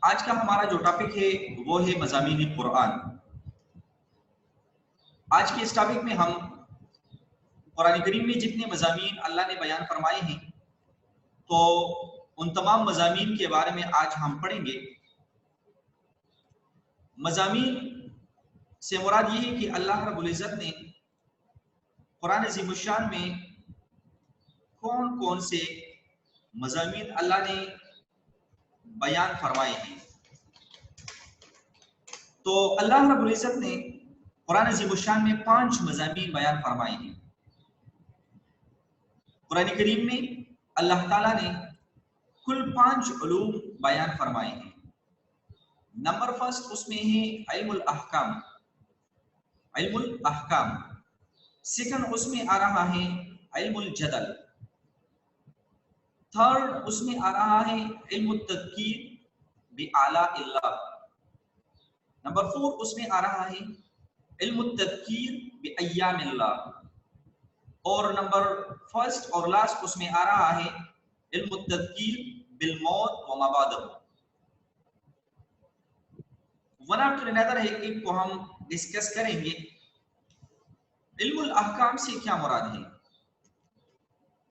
آج کا ہمارا جو ٹاپک ہے وہ ہے مضامین قرآن۔ آج کے اس ٹاپک میں ہم قرآن کریم میں جتنے مضامین اللہ نے بیان فرمائے ہیں تو ان تمام مضامین کے بارے میں آج ہم پڑھیں گے۔ مضامین سے مراد یہ ہے کہ اللہ رب العزت نے قرآن عظیم الشان میں کون کون سے مضامین اللہ نے بیان فرمائے ہیں۔ تو اللہ رب العزت نے قرآن عظیم الشان میں 5 مضامین بیان فرمائے ہیں۔ قرآن کریم میں اللہ تعالیٰ نے کل 5 علوم بیان فرمائے ہیں۔ نمبر فرسٹ اس میں ہے علم الاحکام، علم الاحکام۔ سیکنڈ اس میں آ رہا ہے علم الجدل۔ تھرڈ اس میں آ رہا ہے علم التذکیر بآلاء اللہ۔ نمبر 4 اس میں آ رہا ہے علم التذکیر بایام اللہ۔ اور نمبر فرسٹ اور لاسٹ اس میں آ رہا ہے علم التذکیر بالموت وما بعدہ۔ ون آفٹر انادر ہے ایک کو ہم ڈسکس کریں گے۔ علم الاحکام سے کیا مراد ہے؟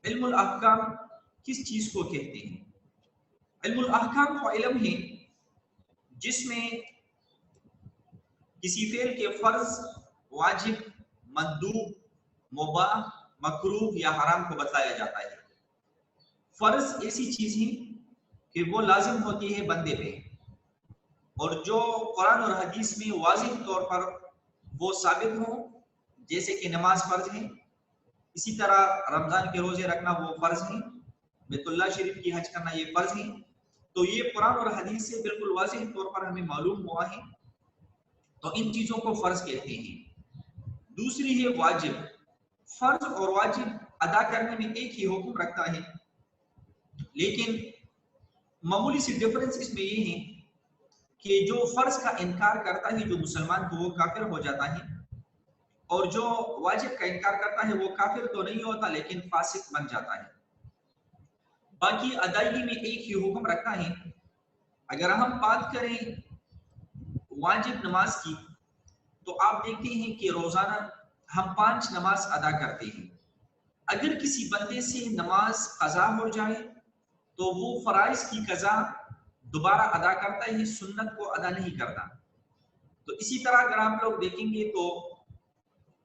علم الاحکام کس چیز کو کہتے ہیں؟ علم الاحکام وہ علم ہے جس میں کسی فعل کے فرض، واجب، مندوب، مباح، مکروہ یا حرام کو بتایا جاتا ہے۔ فرض ایسی چیز ہے کہ وہ لازم ہوتی ہے بندے پہ، اور جو قرآن اور حدیث میں واضح طور پر وہ ثابت ہوں، جیسے کہ نماز فرض ہے، اسی طرح رمضان کے روزے رکھنا وہ فرض ہیں، بیت اللہ شریف کی حج کرنا یہ فرض ہیں، تو یہ قرآن اور حدیث سے بالکل واضح طور پر ہمیں معلوم ہوا ہے، تو ان چیزوں کو فرض کہتے ہیں۔ دوسری ہے واجب۔ فرض اور واجب ادا کرنے میں ایک ہی حکم رکھتا ہے، لیکن معمولی سی ڈفرنس اس میں یہ ہے کہ جو فرض کا انکار کرتا ہے جو مسلمان تو وہ کافر ہو جاتا ہے، اور جو واجب کا انکار کرتا ہے وہ کافر تو نہیں ہوتا لیکن فاسق بن جاتا ہے۔ باقی ادائیگی میں ایک ہی حکم رکھتا ہے۔ اگر ہم بات کریں واجب نماز کی تو آپ دیکھتے ہیں کہ روزانہ ہم 5 نماز ادا کرتے ہیں۔ اگر کسی بندے سے نماز قضا ہو جائے تو وہ فرائض کی قضا دوبارہ ادا کرتا ہے، سنت کو ادا نہیں کرتا۔ تو اسی طرح اگر آپ لوگ دیکھیں گے تو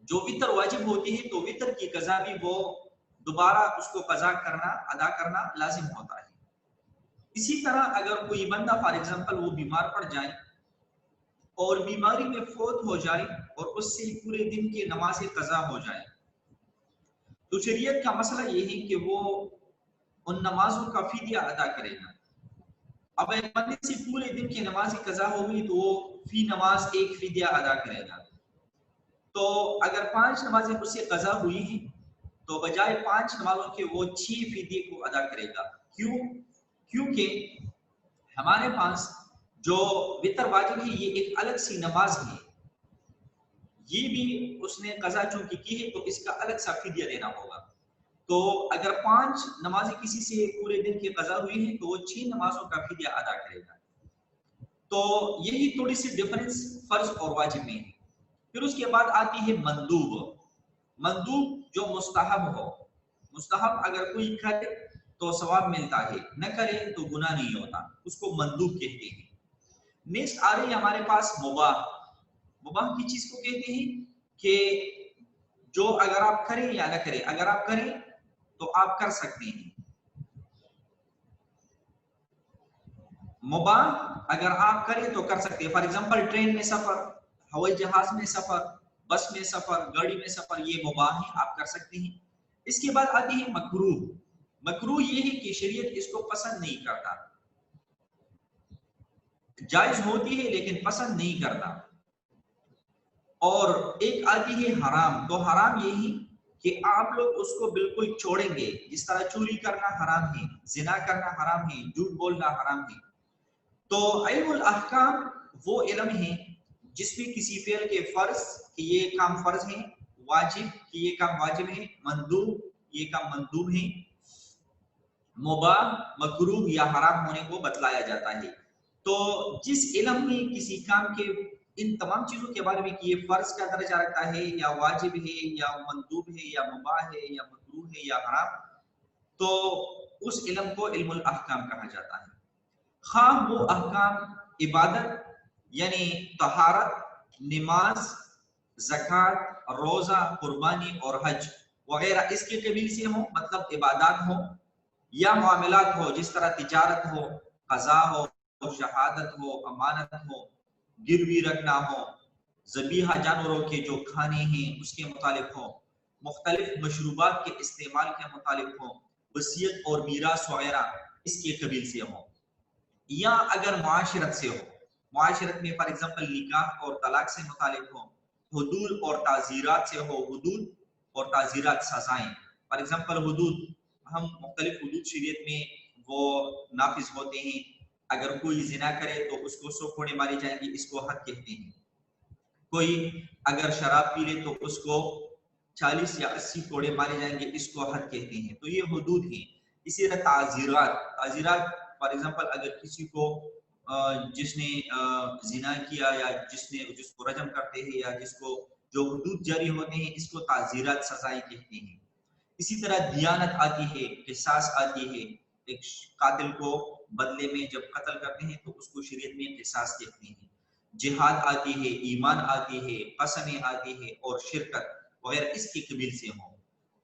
جو وتر واجب ہوتی ہے تو وتر کی قضا بھی وہ دوبارہ اس کو قضا کرنا، ادا کرنا لازم ہوتا ہے۔ اسی طرح اگر کوئی بندہ فار ایگزامپل وہ بیمار پڑ جائے اور بیماری میں فوت ہو جائے اور اس سے پورے دن کی نماز قضا ہو جائے، تو شریعت کا مسئلہ یہ ہے کہ وہ ان نمازوں کا فدیہ ادا کرے گا۔ اب ایک بندے سے پورے دن کی نماز قضا ہو گئی تو وہ فی نماز ایک فدیہ ادا کرے گا۔ تو اگر 5 نمازیں اس سے قضا ہوئی ہیں تو بجائے 5 نمازوں کے وہ 6 فدیے کو ادا کرے گا۔ کیوں؟ کیونکہ ہمارے پاس جو وتر واجب ہے یہ ایک الگ سی نماز ہے، یہ بھی اس نے قضا چونکہ کی ہے تو اس کا الگ سا فدیہ دینا ہوگا۔ تو اگر 5 نمازیں کسی سے پورے دن کی قضا ہوئی ہیں تو وہ 6 نمازوں کا فدیہ ادا کرے گا۔ تو یہی تھوڑی سی ڈفرنس فرض اور واجب میں ہے۔ پھر اس کے بعد آتی ہے مندوب۔ مندوب جو مستحب ہو، مستحب اگر کوئی کرے تو ثواب ملتا ہے، نہ کرے تو گناہ نہیں ہوتا، اس کو مندوب کہتے ہیں۔ نیکسٹ آ رہی ہے ہمارے پاس مباح۔ مباح کی چیز کو کہتے ہیں کہ جو اگر آپ کریں یا نہ کریں، اگر آپ کریں تو آپ کر سکتے ہیں۔ مباح اگر آپ کریں تو کر سکتے ہیں۔ فار ایگزامپل ٹرین میں سفر، ہوائی جہاز میں سفر، بس میں سفر، گاڑی میں سفر، یہ مباح ہے، آپ کر سکتے ہیں۔ اس کے بعد آتی ہے مکروہ۔ مکروہ یہ ہے کہ شریعت اس کو پسند نہیں کرتا، جائز ہوتی ہے لیکن پسند نہیں کرتا۔ اور ایک آتی ہے حرام۔ تو حرام یہی کہ آپ لوگ اس کو بالکل چھوڑیں گے، جس طرح چوری کرنا حرام ہے، زنا کرنا حرام ہے، جھوٹ بولنا حرام ہے۔ تو علم الاحکام وہ علم ہے جس میں کسی فعل کے فرض کہ یہ کام فرض ہے، واجب کہ یہ کام واجب ہے، مندوب یہ کام مندوب ہے، مباح، مکروہ یا حرام ہونے کو بتلایا جاتا ہے۔ تو جس علم میں کسی کام کے ان تمام چیزوں کے بارے میں کہ یہ فرض کا درجہ رکھتا ہے یا واجب ہے یا مندوب ہے یا مباح ہے یا مکروہ ہے یا حرام، تو اس علم کو علم الاحکام کہا جاتا ہے۔ خواہ وہ احکام عبادت یعنی طہارت، نماز، زکوٰۃ، روزہ، قربانی اور حج وغیرہ اس کے قبیل سے ہوں، مطلب عبادات ہوں، یا معاملات ہو جس طرح تجارت ہو، قضاء ہو، شہادت ہو، امانت ہو، گروی رکھنا ہو، ذبیحہ جانوروں کے جو کھانے ہیں اس کے متعلق ہو، مختلف مشروبات کے استعمال کے متعلق ہو، وصیت اور میراث وغیرہ اس کے قبیل سے ہو، یا اگر معاشرت سے ہو، معاشرت میں فار ایگزامپل نکاح اور طلاق سے متعلق ہو، حدود اور تعزیرات سے ہو، حدود اور تعزیرات سزائیں، فار ایگزامپل حدود، ہم مختلف حدود شریعت میں وہ نافذ ہوتے ہیں، اگر کوئی زنا کرے تو اس کو 100 کوڑے مارے جائیں گے، اس کو حد کہتے ہیں، کوئی اگر شراب پی لے تو اس کو 40 یا 80 کوڑے مارے جائیں گے، اس کو حد کہتے ہیں، تو یہ حدود ہیں۔ اسی طرح تعزیرات، تعزیرات فار ایگزامپل اگر کسی کو جس نے زنا کیا یا جس کو رجم کرتے ہیں یا جس کو جو حدود جاری ہوتے ہیں اس کو تعزیرات سزائیں کہتے ہیں۔ اسی طرح دیانت آتی ہے، قصاص آتی ہے، ایک قاتل کو بدلے میں جب قتل کرتے ہیں تو اس کو شریعت میں قصاص کہتے ہیں۔ جہاد آتی ہے، ایمان آتی ہے، قسمیں آتی ہے اور شرکت وغیرہ اس کی قبیل سے ہوں،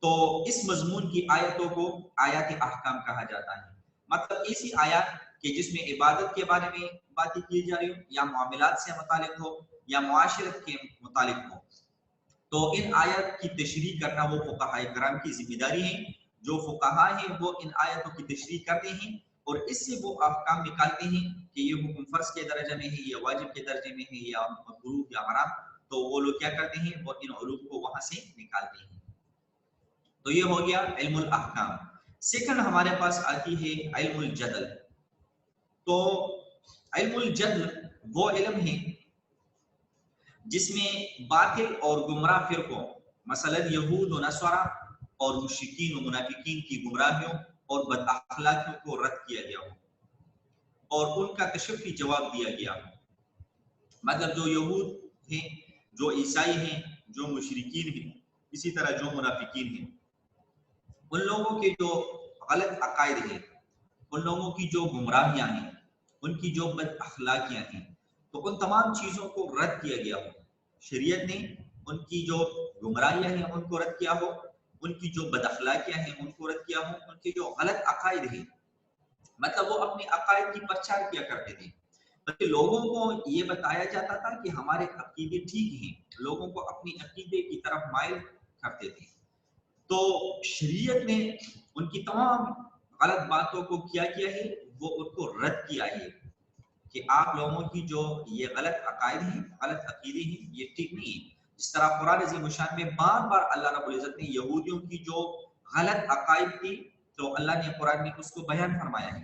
تو اس مضمون کی آیتوں کو آیات احکام کہا جاتا ہے۔ مطلب ایسی آیات کہ جس میں عبادت کے بارے میں باتیں کی جا رہی ہو، یا معاملات سے متعلق ہو، یا معاشرت کے متعلق ہو، تو ان آیات کی تشریح کرنا وہ فقہاء کرام کی ذمہ داری ہے۔ جو فقہاء ہیں وہ ان آیتوں کی تشریح کرتے ہیں اور اس سے وہ احکام نکالتے ہیں کہ یہ حکم فرض کے درجے میں ہے، یا واجب کے درجے میں ہے، یا مکروہ یا حرام، تو وہ لوگ کیا کرتے ہیں، وہ ان علوم کو وہاں سے نکالتے ہیں۔ تو یہ ہو گیا علم الاحکام۔ سیکنڈ ہمارے پاس آتی ہے علم الجدل۔ تو علم الجدل وہ علم ہے جس میں باطل اور گمراہ فرقوں، مثلا یہود و نصارہ اور مشرکین و منافقین کی گمراہیوں اور بد اخلاقیوں کو رد کیا گیا ہو اور ان کا کشفی جواب دیا گیا ہو۔ مطلب جو یہود ہیں، جو عیسائی ہیں، جو مشرکین ہیں، اسی طرح جو منافقین ہیں، ان لوگوں کے جو غلط عقائد ہیں، ان لوگوں کی جو گمراہیاں ہیں، ان کی جو بد اخلاقیاں ہیں، تو ان تمام چیزوں کو رد کیا گیا ہو۔ شریعت نے ان کی جو گمراہیاں ہیں ان کو رد کیا ہو، ان کی جو بد اخلاقیاں ہیں ان کو رد کیا ہو، ان کے جو غلط عقائد ہیں، مطلب وہ اپنے عقائد کی پرچار کیا کرتے تھے، بلکہ لوگوں کو یہ بتایا جاتا تھا کہ ہمارے عقیدے ٹھیک ہیں، لوگوں کو اپنی عقیدے کی طرف مائل کرتے تھے۔ تو شریعت نے ان کی تمام غلط باتوں کو کیا ہے، وہ ان کو رد کیا ہے کہ آپ لوگوں کی جو یہ غلط عقائد ہیں، غلط عقیدے ہیں، یہ ٹھیک نہیں ہے۔ جس طرح قرآن عظیم الشان میں بار بار اللہ رب العزت نے یہودیوں کی جو غلط عقائد تھی تو اللہ نے قرآن میں اس کو بیان فرمایا ہے۔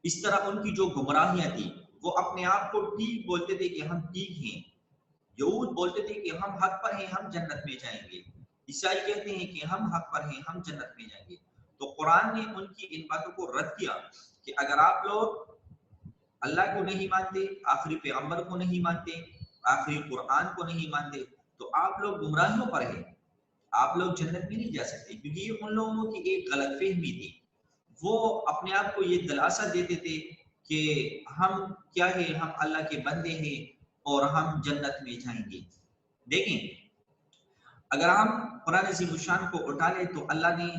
اس طرح ان کی جو گمراہیاں تھی، وہ اپنے آپ کو ٹھیک بولتے تھے کہ ہم ٹھیک ہیں، یہود بولتے تھے کہ ہم حق پر ہیں، ہم جنت میں جائیں گے، عیسائی کہتے ہیں کہ ہم حق پر ہیں، ہم جنت میں جائیں گے۔ تو قرآن نے ان کی ان باتوں کو رد کیا کہ اگر آپ لوگ اللہ کو نہیں مانتے، آخری پیغمبر کو نہیں مانتے، آخری قرآن کو نہیں مانتے، تو آپ لوگ گمراہیوں پر ہیں، آپ لوگ جنت میں نہیں جا سکتے، کیونکہ یہ ان لوگوں کی ایک غلط فہمی تھی۔ وہ اپنے آپ کو یہ دلاسا دیتے تھے کہ ہم کیا ہے، ہم اللہ کے بندے ہیں اور ہم جنت میں جائیں گے۔ دیکھیں، اگر ہم قرآن عظیم الشان کو اٹھا لیں تو اللہ نے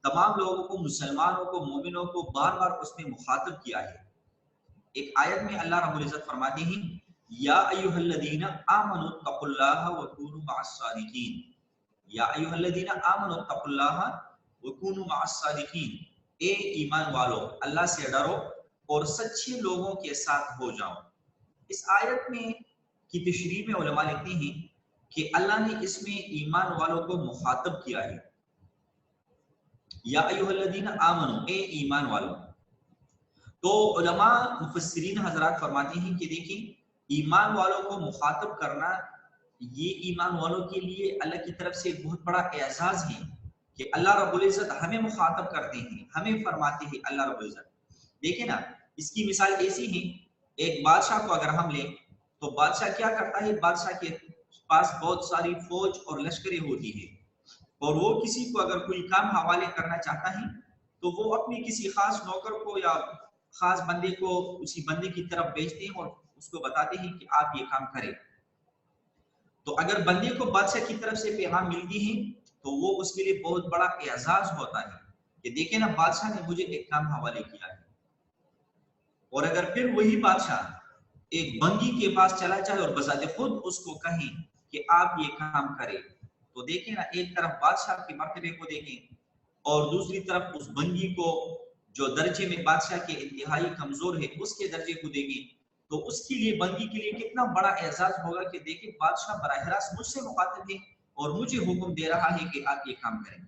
تمام لوگوں کو، مسلمانوں کو، مومنوں کو بار بار اس میں مخاطب کیا ہے۔ ایک آیت میں اللہ رب العزت فرماتے ہیں یا ایھا الذین آمنوا اتقوا اللہ وکونوا مع الصادقین، یا ایھا الذین آمنوا اتقوا اللہ وکونوا مع الصادقین، اے ایمان والو اللہ سے ڈرو اور سچے لوگوں کے ساتھ ہو جاؤ۔ اس آیت میں کی تشریح میں علماء لکھتے ہیں کہ اللہ نے اس میں ایمان والوں کو مخاطب کیا ہے، یا ایھا الذین آمنوا، اے ایمان والو۔ تو علماء مفسرین حضرات فرماتے ہیں کہ دیکھیں، ایمان والوں کو مخاطب کرنا یہ ایمان والوں کے لیے اللہ کی طرف سے ایک بہت بڑا اعزاز ہے کہ اللہ رب العزت ہمیں مخاطب کرتے ہیں، ہمیں فرماتے ہیں اللہ رب العزت۔ دیکھیں نا، اس کی مثال ایسی ہے، ایک بادشاہ کو اگر ہم لیں تو بادشاہ کیا کرتا ہے، بادشاہ کے پاس بہت ساری فوج اور لشکریں ہوتی ہے، اور وہ کسی کو اگر کوئی کام حوالے کرنا چاہتا ہے تو وہ اپنی کسی خاص نوکر کو یا خاص بندے کو اسی بندے کی طرف بھیجتے ہیں اور اس کو بتاتے ہیں کہ آپ یہ کام کریں۔ تو اگر بندے کو بادشاہ کی طرف سے پیغام ملتی ہے تو وہ اس کے لیے بہت بڑا اعزاز ہوتا ہے کہ دیکھیں نا بادشاہ نے مجھے ایک کام حوالے کیا ہے۔ اور اگر پھر وہی بادشاہ ایک بندی کے پاس چلا جائے اور بذات خود اس کو کہیں کہ آپ یہ کام کریں، تو دیکھیں نا ایک طرف بادشاہ کے مرتبے کو دیکھیں اور دوسری طرف اس بندی کو جو درجے میں بادشاہ کے انتہائی کمزور ہے اس کے درجے کو دیکھیں، تو اس کے لیے بندی کے لیے کتنا بڑا اعزاز ہوگا کہ دیکھیں بادشاہ براہ راست مجھ سے مخاطب ہے اور مجھے حکم دے رہا ہے کہ آپ یہ کام کریں۔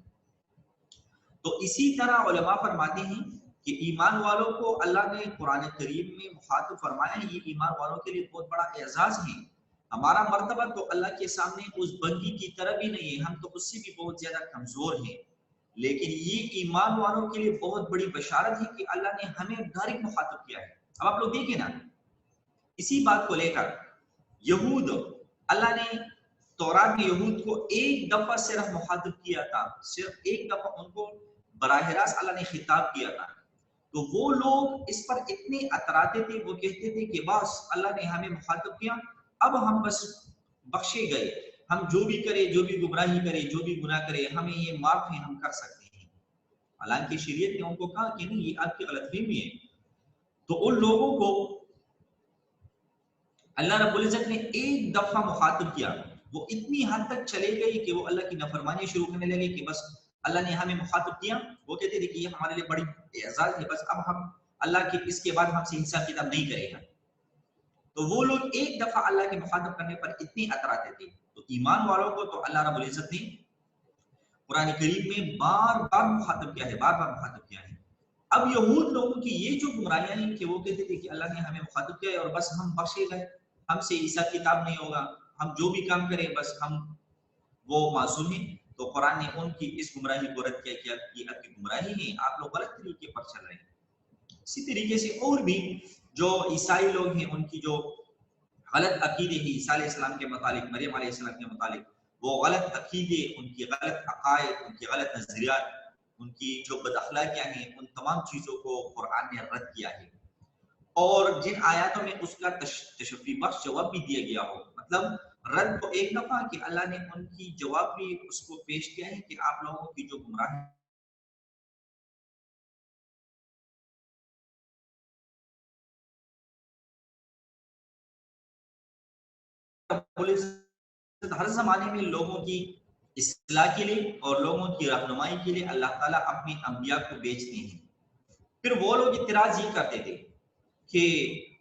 تو اسی طرح علماء فرماتے ہیں کہ ایمان والوں کو اللہ نے قرآن کریم میں مخاطب فرمایا ہے، یہ ایمان والوں کے لیے بہت بڑا اعزاز ہے۔ ہمارا مرتبہ تو اللہ کے سامنے اس بندی کی طرح بھی نہیں ہے، ہم تو اس سے بھی بہت زیادہ کمزور ہیں، لیکن یہ ایمان والوں کے لیے بہت بڑی بشارت ہے کہ اللہ نے ہمیں ڈائریکٹ مخاطب کیا ہے۔ اب آپ لوگ دیکھیں نا اسی بات کو لے کر یہود، اللہ نے تورات میں یہود کو ایک دفعہ صرف مخاطب کیا تھا، صرف ایک دفعہ ان کو براہ راست اللہ نے خطاب کیا تھا، تو وہ لوگ اس پر اتنے اتراتے تھے، وہ کہتے تھے کہ بس اللہ نے ہمیں مخاطب کیا، اب ہم بس بخشے گئے، ہم جو بھی کرے، جو بھی گمراہی کرے، جو بھی گناہ کرے، ہمیں یہ معاف ہے، ہم کر سکتے ہیں۔ حالانکہ شریعت نے ان کو کہا کہ نہیں، یہ آپ کی غلط فہمی ہے۔ تو ان لوگوں کو اللہ رب العزت نے ایک دفعہ مخاطب کیا، وہ اتنی حد تک چلے گئی کہ وہ اللہ کی نافرمانی شروع کرنے لگے کہ بس اللہ نے ہمیں مخاطب کیا، وہ کہتے تھے کہ یہ ہمارے لیے بڑی اعزاز ہے، بس اب ہم اللہ کے اس کے بعد ہم سے حساب کتاب نہیں کرے گا۔ تو وہ لوگ ایک دفعہ اللہ کے مخاطب کرنے پر اتنی اتراتے تھے۔ تو ایمان والوں کو تو اللہ رب العزت نے قرآن کریم میں بار بار مخاطب کیا ہے، بار بار مخاطب کیا ہے۔ اب یہود لوگوں کی یہ جو گمراہیاں ہیں کہ وہ کہتے تھے کہ اللہ نے ہمیں مخاطب کیا ہے اور بس ہم بخشے گئے، ہم سے حساب کتاب نہیں ہوگا، ہم جو بھی کام کریں بس ہم وہ معصوم ہیں۔ تو قرآن نے ان کی اس گمراہی کو رد کیا کہ یہ آپ کی گمراہی ہے، آپ لوگ غلط طریقے پر چل رہے ہیں۔ اسی طریقے سے اور بھی جو عیسائی لوگ ہیں، ان کی جو غلط عقیدے ہیں عیسیٰ علیہ السلام کے متعلق، مریم علیہ السلام کے متعلق، وہ غلط عقیدے، ان کی غلط عقائد، ان کے غلط نظریات، ان کی جو بد اخلاقیاں ہیں، ان تمام چیزوں کو قرآن نے رد کیا ہے، اور جن آیاتوں میں اس کا تشفی بخش جواب بھی دیا گیا ہو۔ مطلب رد تو ایک دفعہ کہ اللہ نے ان کی جواب بھی اس کو پیش کیا ہے کہ آپ لوگوں کی جو گمراہی ہر زمانے میں لوگوں کی اصلاح کے لیے اور لوگوں کی رہنمائی کے لیے اللہ تعالیٰ اپنی انبیاء کو بھیجتے ہیں۔ پھر وہ لوگ اعتراض یہ کرتے تھے کہ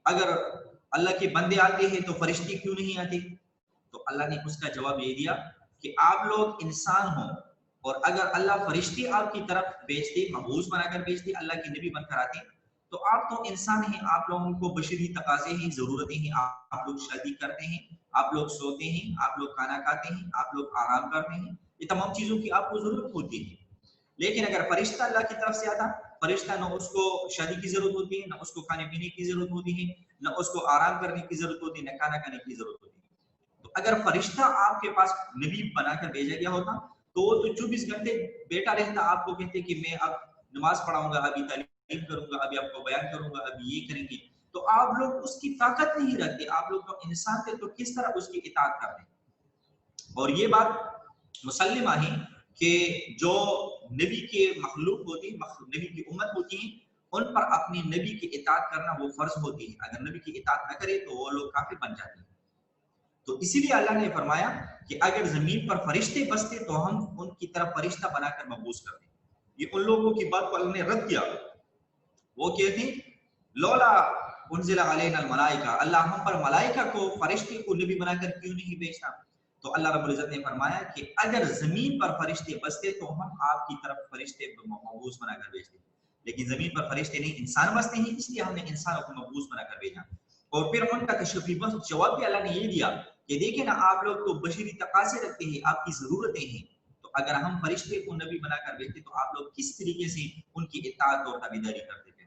اگر اللہ کے بندے آتے ہیں تو فرشتے کیوں نہیں آتے؟ تو اللہ نے اس کا جواب یہ دیا کہ آپ لوگ انسان ہوں، اور اگر اللہ فرشتے آپ کی طرف بھیجتے، مبعوث بنا کر بھیجتے، اللہ کے نبی بن کر آتے، تو آپ تو انسان ہیں، آپ لوگوں کو بشری تقاضے ہیں، ضرورتیں ہیں، آپ لوگ شادی کرتے ہیں، آپ لوگ سوتے ہیں، آپ لوگ کھانا کھاتے ہیں، آپ لوگ آرام کرتے ہیں، یہ تمام چیزوں کی آپ کو ضرورت ہوتی ہے۔ لیکن اگر فرشتہ اللہ کی طرف سے آتا، فرشتہ نہ اس کو شادی کی ضرورت ہوتی ہے، نہ اس کو کھانے پینے کی ضرورت ہوتی ہے، نہ اس کو آرام کرنے کی ضرورت ہوتی ہے، نہ کھانا کھانے کی ضرورت ہوتی ہے۔ تو اگر فرشتہ آپ کے پاس نبی بنا کر بھیجا گیا ہوتا تو وہ تو 24 گھنٹے بیٹا رہتا، آپ کو کہتے کہ میں اب نماز پڑھاؤں گا، ابھی تعلیم کروں گا، ابھی آپ کو بیان کروں گا، ابھی یہ کریں گے، تو آپ لوگ اس کی طاقت نہیں رکھتے، آپ لوگ تو انسان تھے تو کس طرح اس کی اطاعت کرتے۔ اور یہ بات مسلمہ ہے کہ جو نبی کے مخلوق ہوتی ہے، نبی کی امت ہوتی ہے، ان پر اپنی نبی کی اطاعت کرنا وہ فرض ہوتی ہے، اگر نبی کی اطاعت نہ کرے تو وہ لوگ کافر بن جاتے ہیں۔ تو اسی لیے اللہ نے فرمایا کہ اگر زمین پر فرشتے بستے تو ہم ان کی طرف فرشتہ بنا کر مبعوث کرتے۔ یہ ان لوگوں کی بات کو اللہ نے رد کیا، وہ کہتے لولا انزل علینا الملائکہ، اللہ ہم پر ملائکہ کو، فرشتے کو نبی بنا کر کیوں نہیں بھیجتا؟ تو اللہ رب العزت نے فرمایا کہ اگر زمین پر فرشتے بستے تو ہم آپ کی طرف فرشتے مبعوث بنا کر بھیجتے، لیکن زمین پر فرشتے نہیں، انسان بستے ہیں، اس لیے ہم نے انسانوں کو مبعوث بنا کر بھیجا۔ اور پھر ان کا تشفی بخش جواب بھی اللہ نے یہ دیا کہ دیکھیں نا، آپ لوگ تو بشری تقاضے رکھتے ہیں، آپ کی ضرورتیں ہیں، تو اگر ہم فرشتے کو نبی بنا کر بھیجتے تو آپ لوگ کس طریقے سے ان کی اطاعت اور تابعداری کرتے تھے؟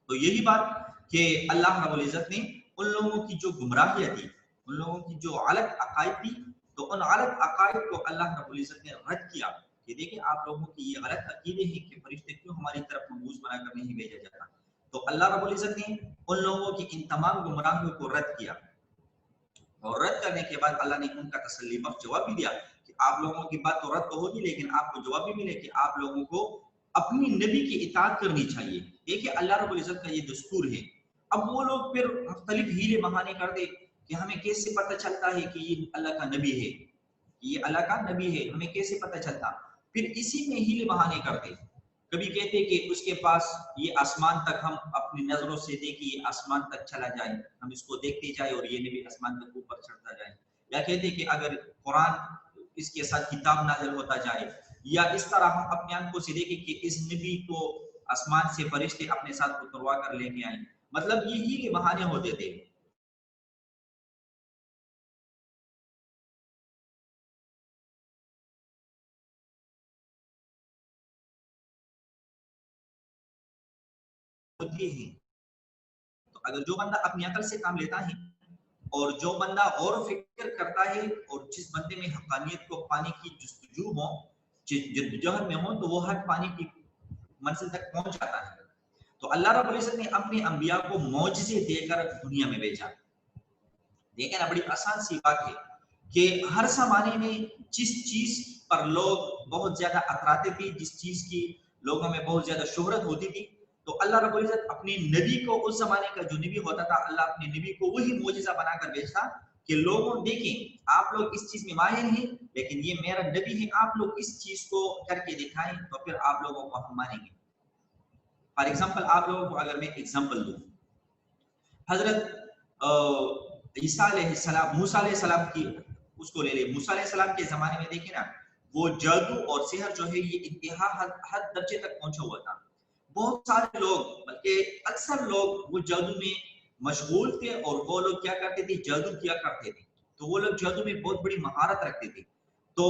تو یہی بات کہ اللہ رب العزت نے ان لوگوں کی جو گمراہیاں تھی، ان لوگوں کی جو غلط عقائد تھی، تو ان غلط عقائد کو اللہ رب العزت نے رد کیا کہ دیکھیں آپ لوگوں کی یہ غلط عقیدے ہیں کہ فرشتے کیوں ہماری طرف مبعوث بنا کر نہیں بھیجا جاتا. تو اللہ رب العزت نے ان لوگوں کی ان تمام گمراہیوں کو رد کیا، اور رد کرنے کے بعد اللہ نے ان کا تسلی بخش جواب بھی دیا کہ آپ لوگوں کی بات تو رد تو ہوگی، لیکن آپ کو جواب بھی ملے کہ آپ لوگوں کو اپنی نبی کی اطاعت کرنی چاہیے. دیکھیں اللہ رب العزت کا یہ دستور ہے. اب وہ لوگ پھر مختلف ہیلے بہانے کرتے کہ ہمیں کیسے پتہ چلتا ہے کہ یہ اللہ کا نبی ہے، یہ اللہ کا نبی ہے، ہمیں کیسے پتہ چلتا. پھر اسی میں ہیلے بہانے کرتے. کبھی کہتے کہ اس کے پاس یہ آسمان تک ہم اپنی نظروں سے دیکھیں، یہ آسمان تک چلا جائے، ہم اس کو دیکھتے جائے اور یہ نبی آسمان تک اوپر چڑھتا جائے. یا کہتے کہ اگر قرآن اس کے ساتھ کتاب نازل ہوتا جائے، یا اس طرح ہم اپنے آنکھوں سے دیکھیں کہ اس نبی کو آسمان سے فرشتے اپنے ساتھ اتروا کر لے کے آئیں. مطلب یہ ہی بہانے ہوتے تھے. تو اگر جو بندہ اپنی عقل سے کام لیتا ہے اور جو بندہ غور و فکر کرتا ہے اور جس بندے میں حقانیت کو پانے کی جستجو ہو، جدوجہد میں ہو، تو وہ حق پانے کی منزل تک پہنچ جاتا ہے. تو اللہ رب العزت نے اپنے انبیاء کو معجزے دے کر دنیا میں بھیجا. دیکھیں نا، بڑی آسان سی بات ہے کہ ہر زمانے میں جس چیز پر لوگ بہت زیادہ اتراتے تھے، جس چیز کی لوگوں میں بہت زیادہ شہرت ہوتی تھی، تو اللہ رب العزت اپنے نبی کو، اس زمانے کا جو نبی ہوتا تھا، اللہ اپنے نبی کو وہی معجزہ بنا کر بھیجتا کہ لوگوں دیکھیں آپ لوگ اس چیز میں ماہر ہیں، لیکن یہ میرا نبی ہے، آپ لوگ اس چیز کو کر کے دکھائیں تو پھر آپ لوگوں کو ہم مانیں گے. فار ایگزامپل آپ لوگوں کو اگر میں ایگزامپل دوں، حضرت عیسیٰ علیہ السلام، موسیٰ علیہ السلام کی اس کو لے لیں. موسیٰ علیہ السلام کے زمانے میں دیکھیں نا، وہ جادو اور سحر جو ہے یہ انتہا حد درجے تک پہنچا ہوا تھا. بہت سارے لوگ، بلکہ اکثر لوگ وہ جادو میں مشغول تھے، اور وہ لوگ کیا کرتے تھے، جادو کیا کرتے تھے. تو وہ لوگ جادو میں بہت بڑی مہارت رکھتے تھے. تو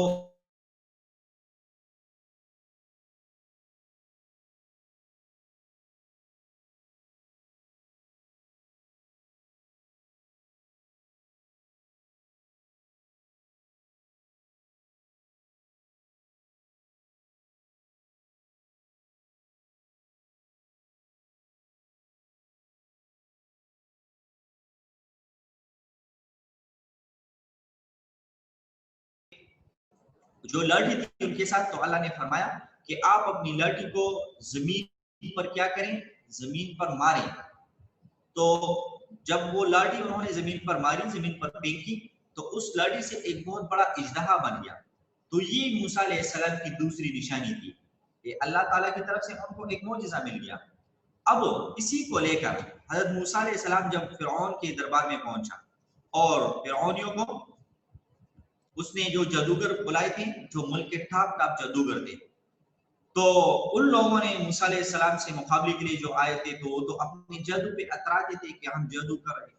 جو لاٹھی تھی ان کے ساتھ، تو اللہ نے فرمایا کہ آپ اپنی لاٹھی کو زمین پر کیا کریں، زمین پر ماریں. تو جب وہ لاٹھی انہوں نے زمین پر ماری، زمین پر پھینکی، تو اس لاٹھی سے ایک بہت بڑا اژدہا بن گیا. تو یہ موسیٰ علیہ السلام کی دوسری نشانی تھی کہ اللہ تعالیٰ کی طرف سے ان کو ایک معجزہ مل گیا. اب اسی کو لے کر حضرت موسیٰ علیہ السلام جب فرعون کے دربار میں پہنچا، اور فرعونیوں کو اس نے جو جادوگر بلائے تھے، جو ملک کے ٹاپ ٹاپ جادوگر تھے، تو ان لوگوں نے موسیٰ علیہ السلام سے مقابلے کے لیے جو آئے تھے، تو وہ تو اپنے جادو پہ اتراتے تھے کہ ہم جادو کر رہے ہیں.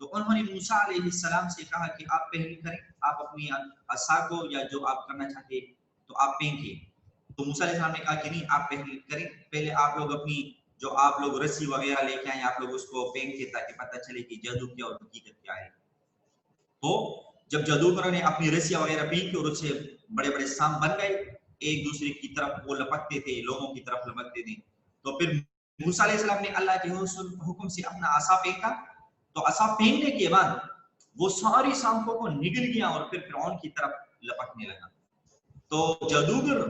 تو انہوں نے موسیٰ علیہ السلام سے کہا کہ آپ پہلے کریں، آپ اپنی عصا کو یا جو آپ کرنا چاہتے تو آپ پھینکیں. تو موسیٰ علیہ السلام نے کہا کہ نہیں، آپ پہلے کریں، پہلے آپ لوگ اپنی جو آپ لوگ رسی وغیرہ لے کے آئیں، آپ لوگ اس کو پھینکیں تاکہ پتہ چلے کہ جادو کیا اور حقیقت کیا ہے. تو جب جادوگروں نے اپنی رسیاں وغیرہ پھینکی اور اس سے بڑے بڑے سام بن گئے، ایک دوسرے کی طرف وہ لپکتے تھے، لوگوں کی طرف لپکتے تھے. تو پھر موسیٰ علیہ السلام نے اللہ کے حکم سے اپنا عصا پھینکا. تو عصا پھینکنے کے بعد وہ ساری سانپوں کو نگل گیا اور پھر فرعون کی طرف لپکنے لگا. تو جادوگر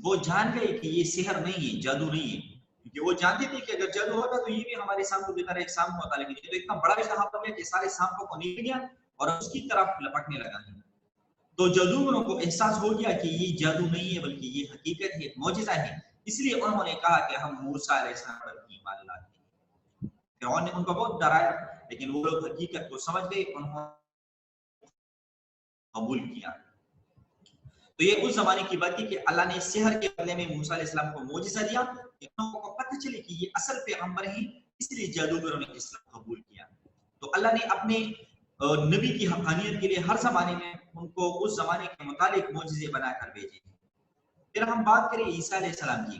وہ جان گئے کہ یہ سحر نہیں ہے، جادو نہیں ہے، کیونکہ وہ جانتے تھے کہ اگر جادو ہوتا تو یہ بھی ہمارے سانپوں کی طرح ایک سانپ ہوتا، لیکن یہ تو اتنا بڑا اژدہا ہو گیا کہ سارے سانپوں کو نگل گیا اور اس کی طرف لپکنے لگا. تو جادوگروں کو احساس ہو گیا کہ یہ جادو نہیں ہے بلکہ یہ حقیقت ہے، معجزہ ہے. اس لیے انہوں نے کہا کہ ہم موسیٰ علیہ السلام پر ایمان لاتے ہیں. فرعون نے ان کو بہت ڈرایا، لیکن وہ لوگ حقیقت کو سمجھ گئے، انہوں نے قبول کیا. تو یہ اس زمانے کی بات ہے کہ اللہ نے سحر کے بدلے میں موسیٰ علیہ السلام کو معجزہ دیا کہ ان لوگوں کو پتہ چلے کہ یہ اصل پیغمبر ہیں، اس لیے جادوگروں نے اسلام قبول کیا. تو اللہ نے اپنے نبی کی حقانیت کے لیے ہر زمانے میں ان کو اس زمانے کے متعلق معجزے بنا کر بھیجے. پھر ہم بات کریں عیسیٰ علیہ السلام کی.